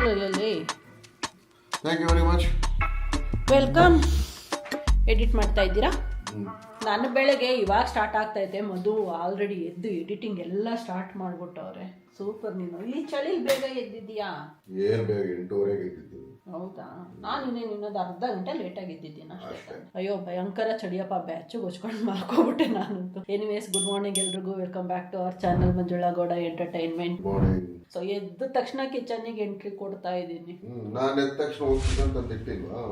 ಕೂತ್ಕೊಳ್ಳಲಿ. Thank you very much. Welcome. Edit ಮಾಡ್ತಾ ಇದ್ದೀರಾ? ನನ್ನ ಬೆಳಗ್ಗೆ ಇವಾಗ ಸ್ಟಾರ್ಟ್ ಆಗ್ತಾ ಇದೆ. ಮಧು ಆಲ್ರೆಡಿ ಎದ್ದು ಎಡಿಟಿಂಗ್ ಎಲ್ಲ ಸ್ಟಾರ್ಟ್ ಮಾಡ್ಬಿಟ್ಟವ್ರೆ. ಸೂಪರ್. ನೀನು ಈ ಚಳಿಲಿ ಬೇಗ ಎದ್ದಿದ್ಯಾ? ಏನ್ ಬೇಗ 8:30ಗೆ ಎದ್ದಿದ್ದು. ಹೌದಾ? ನಾನು ಇನ್ನೊಂದು ಅರ್ಧ ಗಂಟೆ ಲೇಟಾಗಿ ಎದ್ದಿದ್ದೀನಿ ಅಷ್ಟೇ. ಅಯ್ಯೋ ಭಯಂಕರ ಚಳಿಯಪ್ಪ, ಬ್ಯಾಚು ಗೊಚ್ಕೊಂಡು ಮಾಡ್ಕೊಬಿಟ್ಟೆ ನಾನಂತೂ. ಎನಿವೇಸ್, ಗುಡ್ ಮಾರ್ನಿಂಗ್ ಎಲ್ರಿಗೂ. Welcome back to our channel Manjula Gowda entertainment. So ಎದ್ದ ತಕ್ಷಣ ಕಿಚನ್ನಿಗೆ ಎಂಟ್ರಿ ಕೊಡ್ತಾ ಇದ್ದೀನಿ. ನಾನು ಎದ್ದ ತಕ್ಷಣ ಹೋಗ್ತಿದ್ದಂತ ತಿಟ್ಟಿಲ್ವಾ?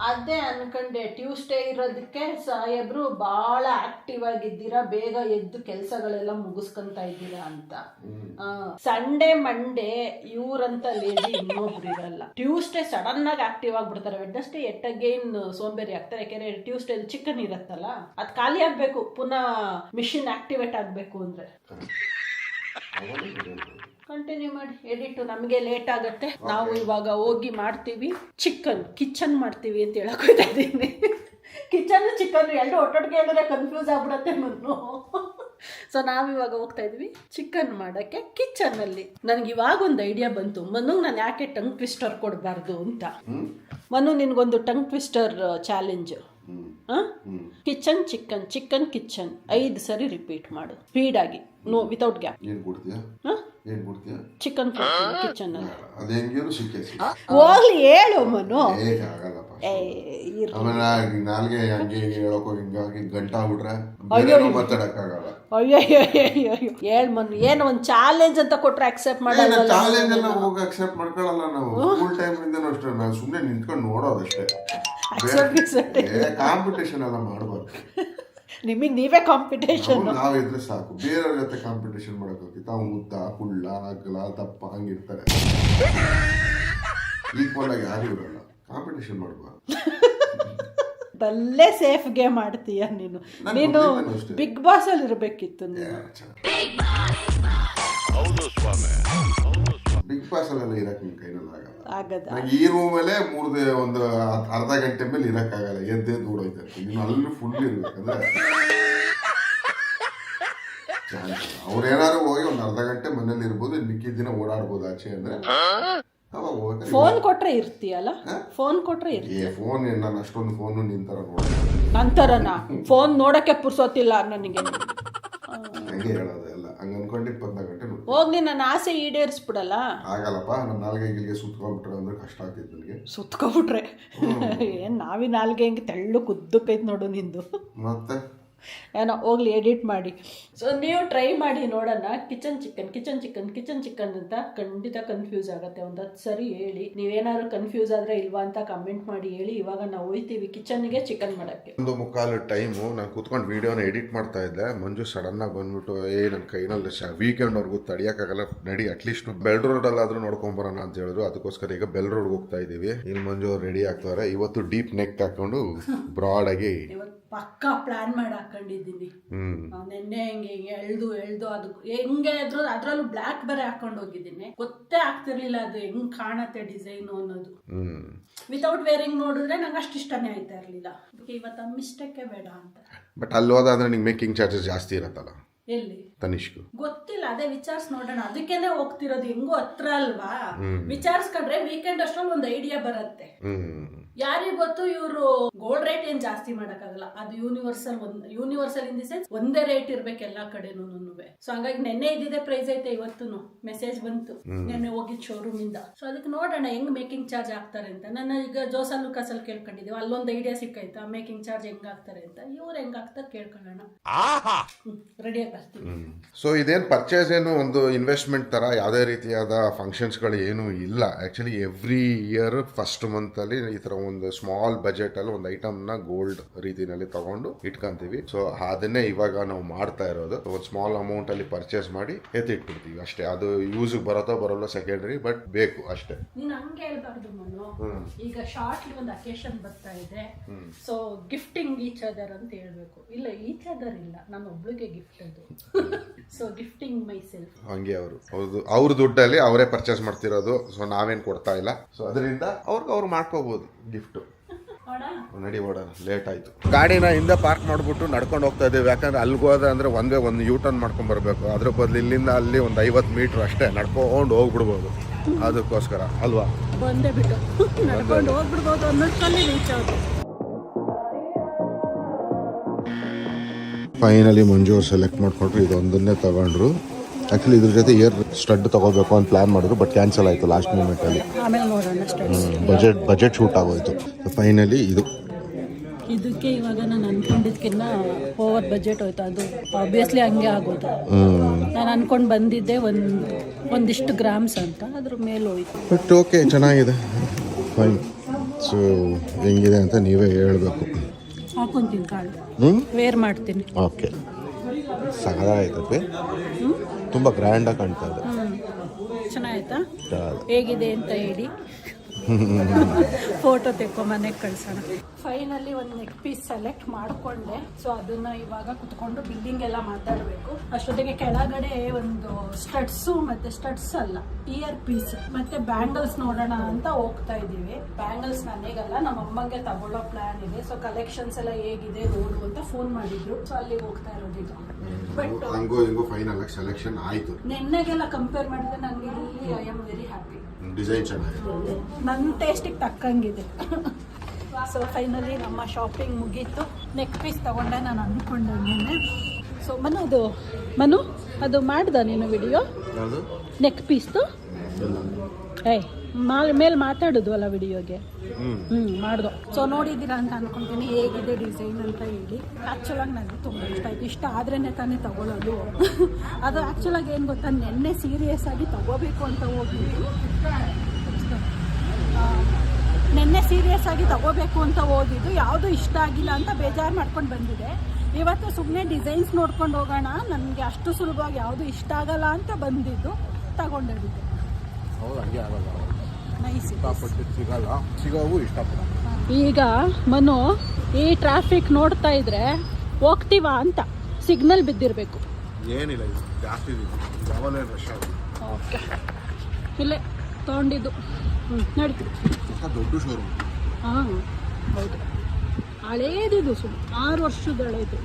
ಅದೇ ಅನ್ಕೊಂಡೆ, ಟ್ಯೂಸ್ಡೇ ಇರೋದಕ್ಕೆ ಸಾಹೇಬ್ರು ಬಹಳ ಆಕ್ಟಿವ್ ಆಗಿದ್ದೀರಾ, ಬೇಗ ಎದ್ದು ಕೆಲಸಗಳೆಲ್ಲ ಮುಗಿಸ್ಕೊಂತ ಇದ್ದೀರಾ ಅಂತ. ಸಂಡೇ ಮಂಡೇ ಇವ್ರಂತ ಲೇಡಿ ಇನ್ನೊಬ್ರು ಇರಲ್ಲ. ಟ್ಯೂಸ್ಡೇ ಸಡನ್ ಆಗಿ ಆಕ್ಟಿವ್ ಆಗ್ಬಿಡ್ತಾರೆ. ವೆಡ್ನೆಸ್ಡೇ ಎಟ್ಟಗೇನ್ ಸೋಂಬೇರಿ ಆಗ್ತಾರೆ. ಯಾಕೆಂದ್ರೆ ಟ್ಯೂಸ್ಡೇ ಚಿಕನ್ ಇರತ್ತಲ್ಲ, ಅದ್ ಖಾಲಿ ಆಗ್ಬೇಕು, ಪುನಃ ಮಿಷಿನ್ ಆಕ್ಟಿವೇಟ್ ಆಗ್ಬೇಕು ಅಂದ್ರೆ. ಕಂಟಿನ್ಯೂ ಮಾಡಿ ಎಡಿಟ್. ನಮಗೆ ಲೇಟ್ ಆಗುತ್ತೆ. ನಾವು ಇವಾಗ ಹೋಗಿ ಮಾಡ್ತೀವಿ ಕಿಚನ್ ಮಾಡ್ತೀವಿ ಅಂತ ಹೇಳಕ್ ಹೋಗ್ತಾ ಇದ್ದೀನಿ. ಕಿಚನ್ ಚಿಕನ್ ಎರಡು ಒಟ್ಟೊಟ್ಟಿಗೆ ಹೇಳಿದ್ರೆ ಕನ್ಫ್ಯೂಸ್ ಆಗ್ಬಿಡತ್ತೆ ನಾನು. ಸೊ ನಾವಿವಾಗ ಹೋಗ್ತಾ ಇದ್ವಿ ಚಿಕನ್ ಮಾಡಕ್ಕೆ ಕಿಚನ್ನಲ್ಲಿ. ನನಗೆ ಇವಾಗ ಒಂದು ಐಡಿಯಾ ಬಂತು. ಮನು, ನಾನು ಯಾಕೆ ಟಂಗ್ ಟ್ವಿಸ್ಟರ್ ಕೊಡಬಾರ್ದು ಅಂತ. ಮನು, ನಿನ್ಗೊಂದು tongue twister challenge. Kitchen chicken chicken kitchen 5 ಸರಿ ರಿಪೀಟ್ ಮಾಡು ಸ್ಪೀಡಾಗಿ, no without gap. Chicken kitchen ಅಲ್ಲಿ ಹೋಗ್ಲಿ ಹೇಳು ಮನು. ಹೇಳ್ ಮನು, ಏನು ಒಂದ್ ಚಾಲೆಂಜ್ ಅಂತ ಕೊಟ್ರೆ ಅಕ್ಸೆಪ್ಟ್ ಮಾಡಲ್ಲ. ಸುಮ್ಮನೆ ನಿಂತ್ಕೊಂಡು ನೋಡೋದಷ್ಟೇ. ಕಾಂಪಿಟೇಷನ್ ಎಲ್ಲ ಮಾಡಬಾರ್ದು. ನಿಮಗೆ ನೀವೇ ಕಾಂಪಿಟೇಷನ್. ನಾವಿದ್ರೆ ಸಾಕು. ಬೇರೆಯವ್ರ ಜೊತೆ ಕಾಂಪಿಟೇಷನ್ ಮಾಡಕ್ಕೆ ತಾವು ಮುದ್ದ ಕುಳ್ಳ ಅಗ್ಲ ದಪ್ಪ ಹಂಗಿರ್ತಾರೆ. ಈಕ್ವಲ್ ಆಗಿ ಯಾರು ಇರಲ್ಲ. ಕಾಂಪಿಟೇಷನ್ ಮಾಡಬಾರ್ದು. ಬಲ್ಲೆ ಸೇಫ್ ಗೇಮ್ ಆಡ್ತೀಯ ನೀನು. ನೀನು ಬಿಗ್ ಬಾಸ್ ಅಲ್ಲಿ ಇರ್ಬೇಕಿತ್ತು ನೀನು. ಬಿಗ್ ಬಾಸ್ ಅಲ್ಲೆಲ್ಲ ಇರಕ್ ನಿನ್ ಕೈನಲ್ಲಿ ಆಗಲ್ಲ. ಈ ರೂಮಲ್ಲೇ ಒಂದು ಅರ್ಧ ಗಂಟೆ ಮೇಲೆ ಇರಕ್ಕಾಗಲ್ಲ. ಎದ್ದೇ ದೂಡೋಯ್ತಾರೆ. ನೀನು ಅಲ್ಲಿ ಫುಲ್ ಇರ್ಬೇಕಂದ್ರೆ ಅವ್ರೇನಾದ್ರು ಹೋಗಿ ಒಂದು ಅರ್ಧ ಗಂಟೆ ಮನೇಲಿ ಇರ್ಬೋದು, ಮಿಕ್ಕಿದ ದಿನ ಓಡಾಡ್ಬೋದು ಆಚೆ ಅಂದ್ರೆ. ಫೋನ್ ಕೊಟ್ರೆ ಇರ್ತೀಯಲ್ಲ? ಫೋನ್ ಕೊಟ್ರೆ ಇರ್ತೀಯ. ಫೋನ್ ನಾನು ಅಷ್ಟೊಂದು ಫೋನು ನಿಂತರ ನೋಡ ನಂತರನ ಫೋನ್ ನೋಡಕ್ಕೆ ಪುರ್ಸೋತಿಲ್ಲ ನನಗೆ. ಹಂಗೆ ಹೇಳೋದು ಎಲ್ಲ ಹಂಗ ಅನ್ಕೊಂಡು 24 ಗಂಟೆ ಹೋಗ್ಲಿ, ನನ್ನ ಆಸೆ ಈಡೇರಿಸ್ಬಿಡಲ್ಲ. ಆಗಲ್ಲಪ್ಪ. ನನ್ನ ನಾಲ್ಗೆ ಗಿಲ್ಗೆ ಸುತ್ಕೊಂಡ್ಬಿಟ್ರೆ ಅಂದ್ರೆ ಕಷ್ಟ ಆಗ್ತೈತೆ ನನಗೆ. ಸುತ್ಕೊಂಡ್ಬಿಟ್ರೆ ಏನ್ ನಾವಿ ನಾಲ್ಗೆ ಹಿಂಗೆ ತೆಳ್ಳು ಕುದ್ದಕ್ಕೈತೆ ನೋಡು ನಿಂದು. ಮತ್ತೆ ಏನೋ ಹೋಗ್ಲಿ, ಎಡಿಟ್ ಮಾಡಿ. ಸೊ ನೀವು ಟ್ರೈ ಮಾಡಿ ನೋಡೋಣ. ಕಿಚನ್ ಚಿಕನ್ ಅಂತ ಖಂಡಿತ ಕನ್ಫ್ಯೂಸ್ ಆಗುತ್ತೆ. ಒಂದು 10 ಸರಿ ಹೇಳಿ. ನೀವೇನಾದ್ರು ಕನ್ಫ್ಯೂಸ್ ಆದ್ರೆ ಇಲ್ವಾ ಅಂತ ಕಮೆಂಟ್ ಮಾಡಿ ಹೇಳಿ. ಇವಾಗ ನಾವು ಹೋಯ್ತೀವಿ ಕಿಚನ್ಗೆ ಚಿಕನ್ ಮಾಡಕ್ಕೆ. 1:15 ಟೈಮು. ನಾನು ಕೂತ್ಕೊಂಡು ವಿಡಿಯೋನ ಎಡಿಟ್ ಮಾಡ್ತಾ ಇದ್ದೆ. ಮಂಜು ಸಡನ್ ಆಗಿ ಬಂದ್ಬಿಟ್ಟು, ನನ್ನ ಕೈನಲ್ಲಿ ವೀಕೆಂಡ್ ಅವ್ರಿಗೂ ತಡಿಯೋಕ್ಕಾಗಲ್ಲ, ನಡಿ ಅಟ್ಲೀಸ್ಟ್ ಬೆಲ್ ರೋಡಲ್ಲಾದ್ರೂ ನೋಡ್ಕೊಂಬರೋಣ ಅಂತ ಹೇಳಿದ್ರು. ಅದಕ್ಕೋಸ್ಕರ ಈಗ ಬೆಲ್ ರೋಡ್ಗೆ ಹೋಗ್ತಾ ಇದೀವಿ. ಇಲ್ಲಿ ಮಂಜು ರೆಡಿ ಆಗ್ತಾರೆ. ಇವತ್ತು ಡೀಪ್ ನೆಕ್ ಹಾಕೊಂಡು ಬ್ರಾಡ್ ಆಗಿ ಪಕ್ಕಾ ಪ್ಲಾನ್ ಮಾಡಿ ಹಾಕೊಂಡಿದ್ದೀನಿ. ನೆನ್ನೆ ಹಿಂಗೆ ಎಳ್ದು ಅದು ಹೆಂಗೆ ಅದ್ರಲ್ಲೂ ಬ್ಲಾಕ್ ಬೇರೆ ಹಾಕೊಂಡು ಹೋಗಿದ್ದೀನಿ. ಗೊತ್ತೇ ಆಗ್ತಿರ್ಲಿಲ್ಲ ಅದು ಹೆಂಗ್ ಕಾಣತ್ತೆ ಡಿಸೈನು ಅನ್ನೋದು. ವಿತೌಟ್ ವೇರಿಂಗ್ ನೋಡಿದ್ರೆ ನಂಗೆ ಅಷ್ಟು ಇಷ್ಟನೇ ಆಯ್ತಾ ಇರ್ಲಿಲ್ಲ. ಅದಕ್ಕೆ ಇವತ್ತು ಮಿಸ್ಟೇಕೇ ಬೇಡ ಅಂತ. ಬಟ್ ಅಲ್ಲಿ ಹೋದಾದ್ರೆ ನಿಂಗೆ ಮೇಕಿಂಗ್ ಚಾರ್ಜಸ್ ಜಾಸ್ತಿ ಇರತ್ತಲ್ಲ? ಎಲ್ಲಿ ತನಿಷ್ಕು ಗೊತ್ತಿಲ್ಲ. ಅದೇ ವಿಚಾರಿಸ್ ನೋಡೋಣ. ಅದಕ್ಕೇನೆ ಹೋಗ್ತಿರೋದು. ಹೆಂಗೋ ಹತ್ರ ಅಲ್ವಾ, ವಿಚಾರಿಸ್ಕೊಂಡ್ರೆ ವೀಕೆಂಡ್ ಅಷ್ಟೊಂದು ಒಂದು ಐಡಿಯಾ ಬರುತ್ತೆ. ಯಾರಿಗ್ ಗೊತ್ತು, ಇವರು ಗೋಲ್ಡ್ ರೇಟ್ ಏನ್ ಜಾಸ್ತಿ ಮಾಡಕ್ಕಾಗಲ್ಲ. ಅದು ಯೂನಿವರ್ಸಲ್ ಇನ್ ದಿ ಸೆನ್ಸ್ ಒಂದೇ ರೇಟ್ ಇರ್ಬೇಕು ಎಲ್ಲಾ ಕಡೆನೂ. ಸೊ ಹಂಗಾಗಿ ನೆನ್ನೆ ಇದ್ದಿದೆ ಪ್ರೈಸ್ ಐತೆ, ಇವತ್ತು ಮೆಸೇಜ್ ಬಂತು ನೆನ್ನೆ ಹೋಗಿದ್ ಶೋರೂಮ್ ಇಂದ. ಸೊ ಅದಕ್ಕೆ ನೋಡೋಣ ಹೆಂಗ್ ಮೇಕಿಂಗ್ ಚಾರ್ಜ್ ಆಗ್ತಾರೆ ಅಂತ. ನನ್ನ ಈಗ ಜೋಸಲ್ ಲುಕಾಸಲ್ಲಿ ಕೇಳ್ಕೊಂಡಿದ್ದೀವಿ. ಅಲ್ಲೊಂದು ಐಡಿಯಾ ಸಿಕ್ಕಾಯ್ತಾ ಮೇಕಿಂಗ್ ಚಾರ್ಜ್ ಹೆಂಗ್ ಆಗ್ತಾರೆ ಅಂತ. ಇವ್ರು ಹೆಂಗ್ ಆಗ್ತಾರೆ ಕೇಳ್ಕೊಳ್ಳೋಣ. ರೆಡಿ ಆಗಿ ಬರ್ತೀವಿ. ಸೊ ಇದೇನು ಪರ್ಚೇಸ್ ಏನು ಒಂದು ಇನ್ವೆಸ್ಟ್ಮೆಂಟ್ ತರ ಯಾವುದೇ ರೀತಿಯಾದ ಫಂಕ್ಷನ್ಸ್ಗಳು ಏನು ಇಲ್ಲ. Actually every year first month ಅಲ್ಲಿ ಈ ತರ ಒಂದು ಸ್ಮಾಲ್ ಬಜೆಟ್ ಅಲ್ಲಿ ಒಂದು ಐಟಮ್ನ ಗೋಲ್ಡ್ ರೀತಿನಲ್ಲಿ ತಗೊಂಡು ಇಟ್ಕೊಂತೀವಿ. ಸೊ ಅದನ್ನೇ ಇವಾಗ ನಾವು ಮಾಡ್ತಾ ಇರೋದು. ಒಂದು ಸ್ಮಾಲ್ ಅಮೌಂಟ್ ಅಲ್ಲಿ ಪರ್ಚೇಸ್ ಮಾಡಿ ಎತ್ತಿಟ್ಬಿಡ್ತೀವಿ ಅಷ್ಟೇ. ಅದು ಯೂಸ್ ಬರತ್ತೋ ಬರೋಲ್ಲ ಸೆಕೆಂಡ್ರಿ, ಬಟ್ ಬೇಕು ಅಷ್ಟೇ. ನೀನ್ ಹಂಗೆ ಹೇಳ್ಬಾರ್ದು ಮನು. ಈಗ ಶಾರ್ಟ್ ಒಂದು ಅಕೇಶನ್ ಬರ್ತಾ ಇದೆ. ಸೊ ಗಿಫ್ಟಿಂಗ್ ಈಚ್ ಅದರ್ ಅಂತ ಹೇಳ್ಬೇಕು. ಇಲ್ಲ, ಈಚ್ ಅದರ್ ಇಲ್ಲ, ನಾನು ಒಬ್ಳಿಗೆ ಗಿಫ್ಟ್ ಅದು. So gifting my self. ಹಂಗೆ ಅವ್ರ ದುಡ್ಡಲ್ಲಿ ಅವರೇ ಪರ್ಚೇಸ್ ಮಾಡ್ತಿರೋದು. ಸೊ ನಾವೇನ್ ಕೊಡ್ತಾ ಇಲ್ಲ. ಸೊ ಅದರಿಂದ ಅವ್ರು ಮಾಡ್ಕೋಬಹುದು ಗಿಫ್ಟ್. ನಡಿ ಓಡೋಣ, ಲೇಟ್ ಆಯ್ತು. ಗಾಡಿನ ಹಿಂದೆ ಪಾರ್ಕ್ ಮಾಡ್ಬಿಟ್ಟು ನಡ್ಕೊಂಡು ಹೋಗ್ತಾ ಇದ್ದೀವಿ. ಯಾಕಂದ್ರೆ ಅಲ್ಲಿಗೆ ಹೋದ ಅಂದ್ರೆ ಒಂದು ಯೂ ಟರ್ನ್ ಮಾಡ್ಕೊಂಡ್ ಬರ್ಬೇಕು. ಅದ್ರ ಬದಲು ಇಲ್ಲಿಂದ ಅಲ್ಲಿ ಒಂದು 50 ಮೀಟರ್ ಅಷ್ಟೇ ನಡ್ಕೊಂಡು ಹೋಗ್ಬಿಡ್ಬೋದು. ಅದಕ್ಕೋಸ್ಕರ ಅಲ್ವಾ. ಬಂದೇ ಬಿಟ್ಟು ನಡ್ಕೊಂಡು ಹೋಗ್ಬಿಡ್ಬೋದು ಅನ್ನೋಷ್ಟರಲ್ಲಿ ರೀಚ್ ಆಗುತ್ತೆ. ಫೈನಲಿ ಮಂಜು ಅವ್ರು ಸೆಲೆಕ್ಟ್ ಮಾಡಿಕೊಂಡ್ರು, ಇದೊಂದನ್ನೇ ತಗೊಂಡ್ರು. ಆ್ಯಕ್ಚುಲಿ ಇದ್ರ ಜೊತೆ ಇಯರ್ ಸ್ಟಡ್ ತೊಗೋಬೇಕು ಅಂತ ಪ್ಲ್ಯಾನ್ ಮಾಡಿದ್ರು, ಬಟ್ ಕ್ಯಾನ್ಸಲ್ ಆಯಿತು ಲಾಸ್ಟ್ ಮೂಮೆಂಟಲ್ಲಿ. ಆಮೇಲೆ ನೋಡೋಣ. ಬಜೆಟ್ ಶೂಟ್ ಆಗೋಯ್ತು. ಫೈನಲಿ ಇದಕ್ಕೆ ಇವಾಗ ನಾನು ಅನ್ಕೊಂಡಿದ್ಕಿನ್ನ ಓವರ್ ಬಜೆಟ್ ಹೋಯ್ತು. ಅದು ಆಬ್ವಿಯಸ್ಲಿ ಹಂಗೆ ಆಗೋದು. ನಾನು ಅನ್ಕೊಂಡು ಬಂದಿದ್ದೆ ಒಂದಿಷ್ಟು ಗ್ರಾಮ್ಸ್ ಅಂತ, ಅದ್ರ ಮೇಲೆ ಹೋಯ್ತು. ಬಟ್ ಓಕೆ, ಚೆನ್ನಾಗಿದೆ, ಫೈನ್. ಸೊ ಹೆಂಗಿದೆ ಅಂತ ನೀವೇ ಹೇಳಬೇಕು. ಹಾಕೊಂತೀನಿ ಕಾಳು, ವೇರ್ ಮಾಡ್ತೀನಿ. ಓಕೆ, ಸಗದಾಗೈತೆ, ತುಂಬ ಗ್ರ್ಯಾಂಡಾಗಿ ಕಾಣ್ತಾ ಇದೆ. ಚೆನ್ನಾಯ್ತಾ? ಹೇಗಿದೆ ಅಂತ ಹೇಳಿ ಫೋಟೋ ತೆಕ್ಕೊ ಮನೆಗೆ ಕಳ್ಸೋಣ. ಫೈನಲಿ ಒಂದು ನೆಕ್ ಪೀಸ್ ಸೆಲೆಕ್ಟ್ ಮಾಡಿಕೊಂಡೆ. ಸೊ ಅದನ್ನ ಇವಾಗ ಕುತ್ಕೊಂಡು ಬಿಲ್ಲಿಂಗ್ ಎಲ್ಲ ಮಾತಾಡಬೇಕು. ಅಷ್ಟೊತ್ತಿಗೆ ಕೆಳಗಡೆ ಒಂದು ಸ್ಟಡ್ಸು ಮತ್ತೆ ಸ್ಟಡ್ಸ್ ಅಲ್ಲ, ಇಯರ್ ಪೀಸ್ ಮತ್ತೆ ಬ್ಯಾಂಗಲ್ಸ್ ನೋಡೋಣ ಅಂತ ಹೋಗ್ತಾ ಇದ್ದೀವಿ. ಬ್ಯಾಂಗಲ್ಸ್ ನನಗಲ್ಲ, ನಮ್ಮ ಅಮ್ಮಂಗೆ ತಗೊಳ್ಳೋ ಪ್ಲಾನ್ ಇದೆ. ಸೊ ಕಲೆಕ್ಷನ್ಸ್ ಎಲ್ಲ ಹೇಗಿದೆ ನೋಡು ಅಂತ ಫೋನ್ ಮಾಡಿದ್ರು. ಸೊ ಅಲ್ಲಿಗೆ ಹೋಗ್ತಾ ಇರೋದಿದ್ದು. ಬಟ್ ಫೈನಲ್ ಸೆಲೆಕ್ಷನ್ ಆಯಿತು. ನೆನ್ನೆಗೆಲ್ಲ ಕಂಪೇರ್ ಮಾಡಿದ್ರೆ ನನಗೆ ಇಲ್ಲಿ I am very happy. Design ಚೆನ್ನಾಗಿದೆ, ನನ್ನ ಟೇಸ್ಟಿಗೆ ತಕ್ಕಂಗಿದೆ. ಸೊ ಫೈನಲಿ ನಮ್ಮ ಶಾಪಿಂಗ್ ಮುಗೀತು. ನೆಕ್ ಪೀಸ್ ತಗೊಂಡೆ ನಾನು ಅಂದ್ಕೊಂಡೆ. ಸೊ ಮನು ಅದು ಮಾಡ್ದ ನೀನು ವಿಡಿಯೋ ನೆಕ್ ಪೀಸ್ದು? ಮೇಲೆ ಮಾತಾಡೋದು ಅಲ್ಲ ವಿಡಿಯೋಗೆ. ಮಾಡ್ದು. ಸೊ ನೋಡಿದ್ದೀರಾ ಅಂತ ಅನ್ಕೊಂತೀನಿ ಹೇಗಿದೆ ಡಿಸೈನ್ ಅಂತ ಹೇಳಿ. ಆ್ಯಕ್ಚುಲಾಗಿ ನನಗೆ ತುಂಬ ಇಷ್ಟ ಆಯಿತು. ಇಷ್ಟ ಆದ್ರೇ ತಾನೇ ತಗೊಳ್ಳೋದು. ಅದು ಆ್ಯಕ್ಚುಲಾಗಿ ಏನು ಗೊತ್ತಾ, ನೆನ್ನೆ ಸೀರಿಯಸ್ ಆಗಿ ತಗೋಬೇಕು ಅಂತ ಹೋಗಿದ್ದು. ನೆನ್ನೆ ಸೀರಿಯಸ್ ಆಗಿ ತಗೋಬೇಕು ಅಂತ ಓದಿದ್ದು, ಯಾವುದು ಇಷ್ಟ ಆಗಿಲ್ಲ ಅಂತ ಬೇಜಾರು ಮಾಡ್ಕೊಂಡು ಬಂದಿದೆ. ಇವತ್ತು ಸುಮ್ಮನೆ ಡಿಸೈನ್ಸ್ ನೋಡ್ಕೊಂಡು ಹೋಗೋಣ, ನನಗೆ ಅಷ್ಟು ಸುಲಭವಾಗಿ ಯಾವುದು ಇಷ್ಟ ಆಗಲ್ಲ ಅಂತ ಬಂದಿದ್ದು ತಗೊಂಡಿದ್ದೆ. ಈಗ ಮನು ಈ ಟ್ರಾಫಿಕ್ ನೋಡ್ತಾ ಇದ್ರೆ ಹೋಗ್ತೀವಾ ಅಂತ ಸಿಗ್ನಲ್ ಬಿದ್ದಿರಬೇಕು. ಏನಿಲ್ಲ, ಜಾಸ್ತಿ ಓಕೆ, ಇಲ್ಲೇ ತೊಗೊಂಡಿದ್ದು. ನೋಡಿ, ದೊಡ್ಡ ಶೋರೂಮ್. ಹಾಂ ಹೌದು, ಹಳೇದಿದು, 6 ವರ್ಷದ ಹಳೇದು.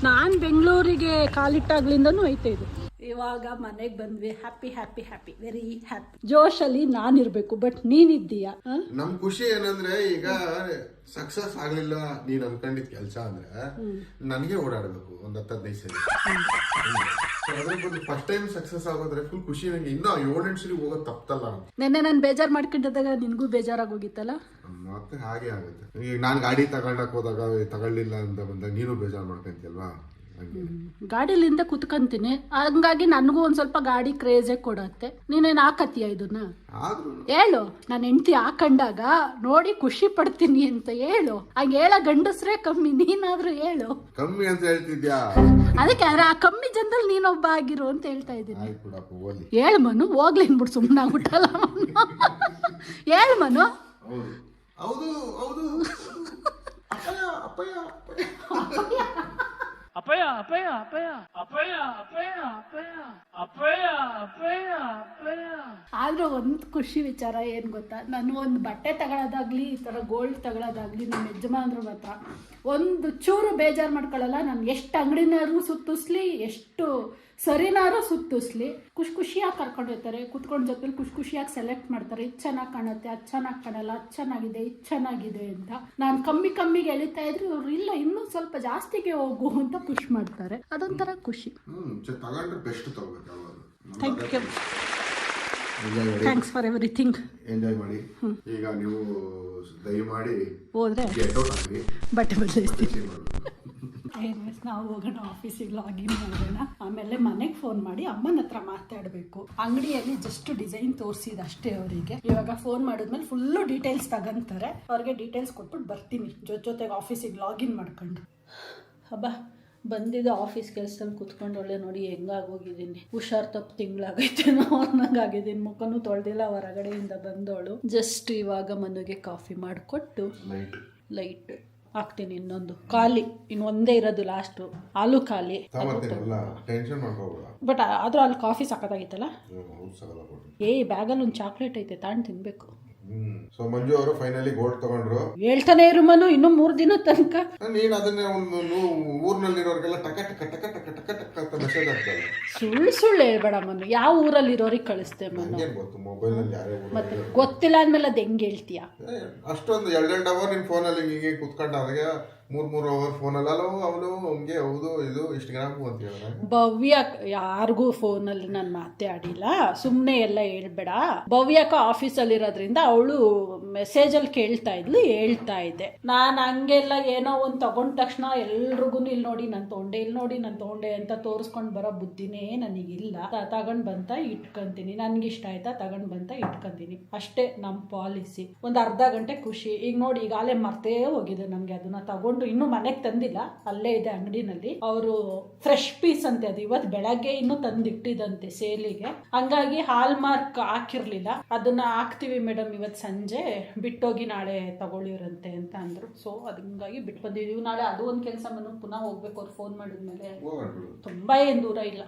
ನಾನು ಬೆಂಗಳೂರಿಗೆ ಕಾಲಿಟ್ಟಾಗ್ಲಿಂದನೂ ಐತೆ ಇದು. ಇವಾಗ ಮನೆಗೆ ಬಂದ್ವಿ. Happy happy happy, very happy. ಜೋಶಲ್ಲಿ ನಾನಿರ್ಬೇಕು, ಬಟ್ ನೀನಿದ್ದೀಯಾ. ನಮ್ ಖುಷಿ ಏನಂದ್ರೆ, ಈಗ ಸಕ್ಸಸ್ ಆಗ್ಲಿಲ್ಲ ನೀನ್ ಅನ್ಕೊಂಡಿದ್ ಕೆಲಸ ಅಂದ್ರೆ ನನಗೆ ಓಡಾಡ್ಬೇಕು ಒಂದ್ 10-15 ಸರಿ. ಫಸ್ಟ್ ಟೈಮ್ ಸಕ್ಸಸ್ ಆಗೋದ್ರೆ ಫುಲ್ ಖುಷಿ. ನಂಗೆ ಇನ್ನೂ 7-8 ಸರಿ ಹೋಗೋದು ತಪ್ಪಲ್ಲ. ನೆನ್ನೆ ನಾನು ಬೇಜಾರ್ ಮಾಡ್ಕೊಂಡಿದ್ದಾಗ ನಿನ್ಗೂ ಬೇಜಾರಾಗೋಗಿತ್ತಲ್ಲ. ಮತ್ತೆ ಹಾಗೆ ಆಗುತ್ತೆ. ಈಗ ನಾನ್ ಗಾಡಿ ತಗೊಂಡಕ್ ಹೋದಾಗ ತಗೊಳ್ಳಿಲ್ಲ ಅಂತ ಬಂದಾಗ ನೀನು ಬೇಜಾರ್ ಮಾಡ್ಕೊಂತೀಯಲ್ವಾ. ಗಾಡಿಲಿಂದ ಕುತ್ಕೊಂತೀನಿ, ಹಂಗಾಗಿ ನನಗೂ ಒಂದ್ ಸ್ವಲ್ಪ ಗಾಡಿ ಕ್ರೇಜೇ ಕೊಡತ್ತೆ. ನೀನೇನು ಹಾಕತ್ತೀಯ ಇದನ್ನ? ಹೇಳು, ನಾನು ಹೆಂಡತಿ ಹಾಕೊಂಡಾಗ ನೋಡಿ ಖುಷಿ ಪಡ್ತೀನಿ ಅಂತ ಹೇಳು. ಹಂಗೆ ಹೇಳ ಗಂಡಸ್ರೇ ಕಮ್ಮಿ, ನೀನಾದ್ರೂ ಹೇಳು. ಕಮ್ಮಿ ಅಂತ ಹೇಳ್ತಿದ್ಯಾ? ಅದಕ್ಕೆ ಆ ಕಮ್ಮಿ ಜನದಲ್ಲಿ ನೀನೊಬ್ಬ ಆಗಿರು ಅಂತ ಹೇಳ್ತಾ ಇದ್ದೀನಿ. ಹೇಳು ಮನು, ಹೋಗ್ಲಿ ಅನ್ಬಿಟ್ಟು ಸುಮ್ಮನೆ ಆಗ್ಬಿಟ್ಟಲ್ಲ ಹೇಳು ಮನು. ಹೌದು ಹೌದು, ಅಪ್ಪಯ್ಯ ಅಪ್ಪಯ್ಯ ಅಪ್ಪಯ್ಯ ಅಪ್ಪಯ್ಯ ಅಪ್ಪಯ್ಯ ಅಪ್ಪಯ್ಯ ಅಪ್ಪಯ್ಯ ಅಪ್ಪಯ್ಯ. ಆದ್ರೆ ಒಂದ್ ಖುಷಿ ವಿಚಾರ ಏನ್ ಗೊತ್ತಾ, ನಾನು ಒಂದು ಬಟ್ಟೆ ತಗೊಳ್ಳೋದಾಗ್ಲಿ, ಈ ತರ ಗೋಲ್ಡ್ ತಗೊಳ್ಳೋದಾಗ್ಲಿ, ನಮ್ಮ ಯಜಮಾನ್ರು ಮಾತ್ರ ಒಂದು ಚೂರು ಬೇಜಾರು ಮಾಡ್ಕೊಳ್ಳಲ್ಲ. ನಾನು ಎಷ್ಟು ಅಂಗಡಿನಾರು ಸುತ್ತಿಸ್ಲಿ, ಎಷ್ಟು ಸರಿನಾರು ಸುತ್ತಿಸ್ಲಿ, ಖುಷಿಯಾಗಿ ಕರ್ಕೊಂಡು ಹೋಗ್ತಾರೆ. ಕುತ್ಕೊಂಡು ಜೊತೆಲಿ ಖುಷಿಯಾಗಿ ಸೆಲೆಕ್ಟ್ ಮಾಡ್ತಾರೆ. ಇದು ಚೆನ್ನಾಗಿ ಕಾಣುತ್ತೆ, ಅದು ಚೆನ್ನಾಗಿ ಕಾಣಲ್ಲ, ಅದು ಚೆನ್ನಾಗಿದೆ, ಇದು ಚೆನ್ನಾಗಿದೆ ಅಂತ. ನಾನು ಕಮ್ಮಿಗೆ ಎಳಿತಾ ಇದ್ರು, ಅವ್ರು ಇಲ್ಲ ಇನ್ನೂ ಸ್ವಲ್ಪ ಜಾಸ್ತಿಗೆ ಹೋಗು ಅಂತ ಪುಷ್ ಮಾಡ್ತಾರೆ. ಅದೊಂಥರ ಖುಷಿ. Thank you, thanks for everything. Enjoy ಮಾಡಿ. ಈಗ ನೀವು ದಯಮಾಡಿ ಹೋದ್ರೆ ಬಟ್ಟೆ ಬದಲಾಯಿಸ್ತೀವಿ. ನಾವು ಹೋಗೋಣ, ಆಫೀಸಿಗೆ ಲಾಗಿನ್ ಮಾಡೋಣ. ಆಮೇಲೆ ಮನೆಗೆ ಫೋನ್ ಮಾಡಿ ಅಮ್ಮನ ಹತ್ರ ಮಾತಾಡಬೇಕು. ಅಂಗಡಿಯಲ್ಲಿ ಜಸ್ಟ್ ಡಿಸೈನ್ ತೋರಿಸಿದ ಅಷ್ಟೇ ಅವರಿಗೆ. ಇವಾಗ ಫೋನ್ ಮಾಡಿದ್ಮೇಲೆ ಫುಲ್ಲು ಡೀಟೇಲ್ಸ್ ತಗೊಂತಾರೆ. ಅವ್ರಿಗೆ ಡೀಟೇಲ್ಸ್ ಕೊಟ್ಬಿಟ್ಟು ಬರ್ತೀನಿ, ಜೊತೆಗೆ ಆಫೀಸಿಗೆ ಲಾಗಿನ್ ಮಾಡ್ಕೊಂಡು. ಹಬ್ಬ ಬಂದಿದ್ದು ಆಫೀಸ್ ಕೆಲಸದಲ್ಲಿ ಕುತ್ಕೊಂಡು ಒಳ್ಳೆ ನೋಡಿ ಹೆಂಗಾಗೋಗಿದ್ದೀನಿ. ಹುಷಾರ್ ತಪ್ಪು ತಿಂಗಳಾಗೈತೆ ಅನ್ನಂಗಾಗಿದ್ದೀನಿ. ಮುಖನೂ ತೊಳೆದಿಲ್ಲ, ಹೊರಗಡೆಯಿಂದ ಬಂದವಳು. ಜಸ್ಟ್ ಇವಾಗ ಮನೆಗೆ ಕಾಫಿ ಮಾಡಿಕೊಟ್ಟು ಲೈಟ್ ಹಾಕ್ತೀನಿ. ಇನ್ನೊಂದು ಖಾಲಿ, ಇನ್ನೊಂದೇ ಇರೋದು ಲಾಸ್ಟು, ಹಾಲು ಖಾಲಿ. ಬಟ್ ಆದ್ರೂ ಅಲ್ಲಿ ಕಾಫಿ ಸಖತ್ತಾಗಿತ್ತಲ್ಲ. ಬ್ಯಾಗಲ್ಲಿ ಒಂದು ಚಾಕ್ಲೇಟ್ ಐತೆ, ತಾಂಡು ತಿನ್ಬೇಕು. ಸೊ ಮಂಜು ಅವರು ಫೈನಲಿ ಗೋಲ್ಡ್ ತಗೊಂಡ್ರು. ಹೇಳ್ತಾನೆ ಇರು ಮನು, ಇನ್ನು 3 ದಿನ ತನಕ. ನೀನ್ ಅದನ್ನೇ ಒಂದು ಊರ್ನಲ್ಲಿರೋರ್ಗೆಲ್ಲ ಟಕ ಟಕ ಟಕ ಟಕ ಟಕ ಟಕ ಅಂತ ಮೆಸೇಜ್ ಆಗ್ತಲ್ಲ. ಸುಳ್ಳು ಹೇಳ್ಬೇಡ ಮನು. ಯಾವ ಊರಲ್ಲಿ ಇರೋರಿಗೆ ಕಳಿಸ್ತೆ ಮನು? ನಂಗೇನ್ ಗೊತ್ತು ಮೊಬೈಲ್ ಅಲ್ಲಿ ಯಾರೇ ಮತ್ತೆ ಗೊತ್ತಿಲ್ಲ ಅಂದ್ಮೇಲೆ ಅದ್ ಹೆಂಗ್ ಹೇಳ್ತೀಯ? ಅಷ್ಟೊಂದು 2 ಅವರ್ ನಿನ್ ಫೋನಲ್ಲಿ ಹಿಂಗೆ ಕುತ್ಕೊಂಡು ಅದಾಗ 3 ಅವರ್ ಫೋನಲ್ಲಿ ಅವನು ಹಂಗೆ ಹೌದು ಇದು ಇಷ್ಟು ಗ್ರಾಮು ಅಂತ ಹೇಳಿದ್ರೆ ಭವ್ಯ ಯಾರಿಗೂ ಫೋನಲ್ಲಿ ನಾನು ಮಾತೇ ಆಡಿಲ್ಲ, ಸುಮ್ಮನೆ ಎಲ್ಲ ಹೇಳ್ಬೇಡ. ಭವ್ಯಕ ಆಫೀಸಲ್ಲಿ ಇರೋದ್ರಿಂದ ಅವಳು ಮೆಸೇಜಲ್ಲಿ ಕೇಳ್ತಾ ಇದ್ಲು, ಹೇಳ್ತಾ ಇದ್ದೆ. ನಾನು ಹಂಗೆಲ್ಲ ಏನೋ ಒಂದು ತಗೊಂಡ ತಕ್ಷಣ ಎಲ್ರಿಗೂ ಇಲ್ಲಿ ನೋಡಿ ನಾನು ತೊಗೊಂಡೆ, ಇಲ್ಲಿ ನೋಡಿ ನಾನು ತೊಗೊಂಡೆ ಅಂತ ತೋರಿಸ್ಕೊಂಡು ಬರೋ ಬುದ್ಧಿನೇ ನನಗಿಲ್ಲ. ತಗೊಂಡು ಬಂತ ಇಟ್ಕೊಂತೀನಿ, ನನ್ಗಿಷ್ಟ ಆಯ್ತಾ ತಗೊಂಡು ಬಂತ ಇಟ್ಕೊಂತೀನಿ, ಅಷ್ಟೇ ನಮ್ಮ ಪಾಲಿಸಿ. ಒಂದು ಅರ್ಧ ಗಂಟೆ ಖುಷಿ. ಈಗ ನೋಡಿ ಈಗಾಗಲೇ ಮರ್ತೇ ಹೋಗಿದೆ ನನಗೆ, ಅದನ್ನ ತಗೊಂಡು ಇನ್ನೂ ಮನೆಗೆ ತಂದಿಲ್ಲ, ಅಲ್ಲೇ ಇದೆ ಅಂಗಡಿನಲ್ಲಿ. ಅವರು ಫ್ರೆಶ್ ಪೀಸ್ ಅಂತೆ, ಅದು ಇವತ್ತು ಬೆಳಗ್ಗೆ ಇನ್ನೂ ತಂದಿಟ್ಟಿದಂತೆ ಸೇಲಿಗೆ. ಹಂಗಾಗಿ ಹಾಲ್ ಮಾರ್ಕ್ ಹಾಕಿರ್ಲಿಲ್ಲ, ಅದನ್ನ ಹಾಕ್ತಿವಿ ಮೇಡಮ್ ಇವತ್ತು ಸಂಜೆ, ಬಿಟ್ಟೋಗಿ ನಾಳೆ ತಗೊಳ್ಳಿರಂತೆ ಅಂತ ಅಂದ್ರು. ಸೊ ಅದು ಹಿಂಗಾಗಿ ಬಿಟ್ಟು ಬಂದಿದೀವಿ. ನಾಳೆ ಅದು ಒಂದು ಕೆಲಸ ಮನು, ಪುನಃ ಹೋಗ್ಬೇಕು. ಅವ್ರು ಫೋನ್ ಮಾಡಿದ್ಮೇಲೆ. ತುಂಬಾ ಏನ್ ದೂರ ಇಲ್ಲ,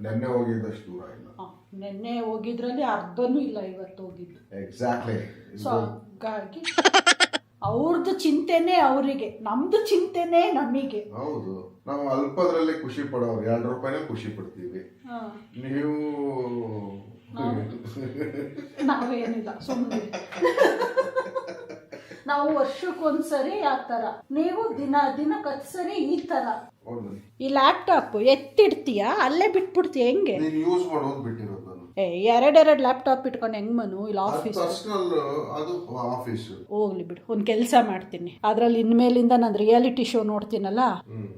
ನೆನ್ನೆ ಹೋಗಿದ್ದಷ್ಟು ದೂರ ಇಲ್ಲ. ನೆನ್ನೆ ಹೋಗಿದ್ರಲ್ಲಿ ಅರ್ಧನೂ ಇಲ್ಲ ಇವತ್ತು ಹೋಗಿದ್ದು. ಎಕ್ಸಾಕ್ಟ್ಲಿ. ಸೊ ಹಾಗಾಗಿ ಅವ್ರದ್ದು ಚಿಂತೆನೆ ಅವರಿಗೆ, ನಮ್ದು ಚಿಂತೆನೆ ನಮಗೆ. ಹೌದು, ನಾವು ಅಲ್ಪದ್ರಲ್ಲಿ ಖುಷಿ ಪಡೋರು, 2 ರೂಪಾಯಿನೇ ಖುಷಿ ಪಡ್ತೀವಿ. ನೀವು ನಾವೇನಿಲ್ಲ, ಸುಮ್ಮನೆ ನಾವು ವರ್ಷಕ್ಕೊಂದ್ಸರಿ ಆ ತರ, ನೀವು ದಿನಕ್ಕೆ 10 ಸರಿ ಈ ತರ. ಈ ಲ್ಯಾಪ್ಟಾಪ್ ಎತ್ತಿಡ್ತೀಯ, ಅಲ್ಲೇ ಬಿಟ್ಬಿಡ್ತೀಯ, ಹೆಂಗೆ ಯೂಸ್ ಮಾಡೋದು ಬಿಟ್ಟಿರೋದು. 2 ಲ್ಯಾಪ್ಟಾಪ್ ಇಟ್ಕೊಂಡು ಹೆಂಗ್ ಮನು? ಇಲ್ಲಿ ಆಫೀಸ್, ಹೋಗ್ಲಿ ಬಿಡು. ಒಂದ್ ಕೆಲಸ ಮಾಡ್ತೀನಿ, ಅದ್ರಲ್ಲಿ ಇನ್ಮೇಲಿಂದ ನಾನು ರಿಯಾಲಿಟಿ ಶೋ ನೋಡ್ತೀನಲ್ಲ,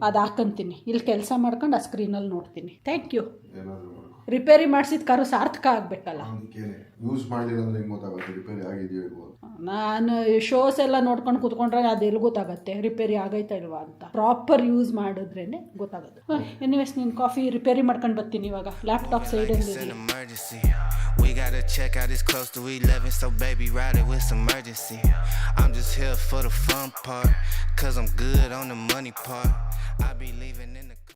ಅದ್ ಹಾಕಂತೀನಿ, ಇಲ್ಲಿ ಕೆಲಸ ಮಾಡ್ಕೊಂಡು ಆ ಸ್ಕ್ರೀನಲ್ಲಿ ನೋಡ್ತೀನಿ. Thank you. ರಿಪೇರಿ ಮಾಡಿಸಿದ ಕಾರು ಸಾರ್ಥಕ ಆಗ್ಬೇಕಲ್ಲ. ಯೂಸ್ ಮಾಡಿದ್ರೆ ಗೊತ್ತಾಗುತ್ತೆ ರಿಪೇರಿ ಆಗಿದೆಯೋ ಇಲ್ವೋ. ನಾನು ಶೋಸ್ ಎಲ್ಲ ನೋಡ್ಕೊಂಡು ಕುತ್ಕೊಂಡ್ರೆ ಅದು ಎಲ್ಲಿ ಗೊತ್ತಾಗುತ್ತೆ ರಿಪೇರಿ ಆಗೈತಾ ಇಲ್ವಾ ಅಂತ. ಪ್ರಾಪರ್ ಯೂಸ್ ಮಾಡಿದ್ರೇನೆ ಗೊತ್ತಾಗುತ್ತೆ. ಎನಿವೇಸ್ ನೀನು ಕಾಫಿ ರಿಪೇರಿ ಮಾಡ್ಕೊಂಡು ಬರ್ತೀನಿ ಇವಾಗ. ಲ್ಯಾಪ್ಟಾಪ್ ಸೈಡಲ್ಲಿ We gotta check out, it's close to 11, so baby ride it with some urgency. I'm just here for the fun part, cause I'm good on the money part. I be leaving in the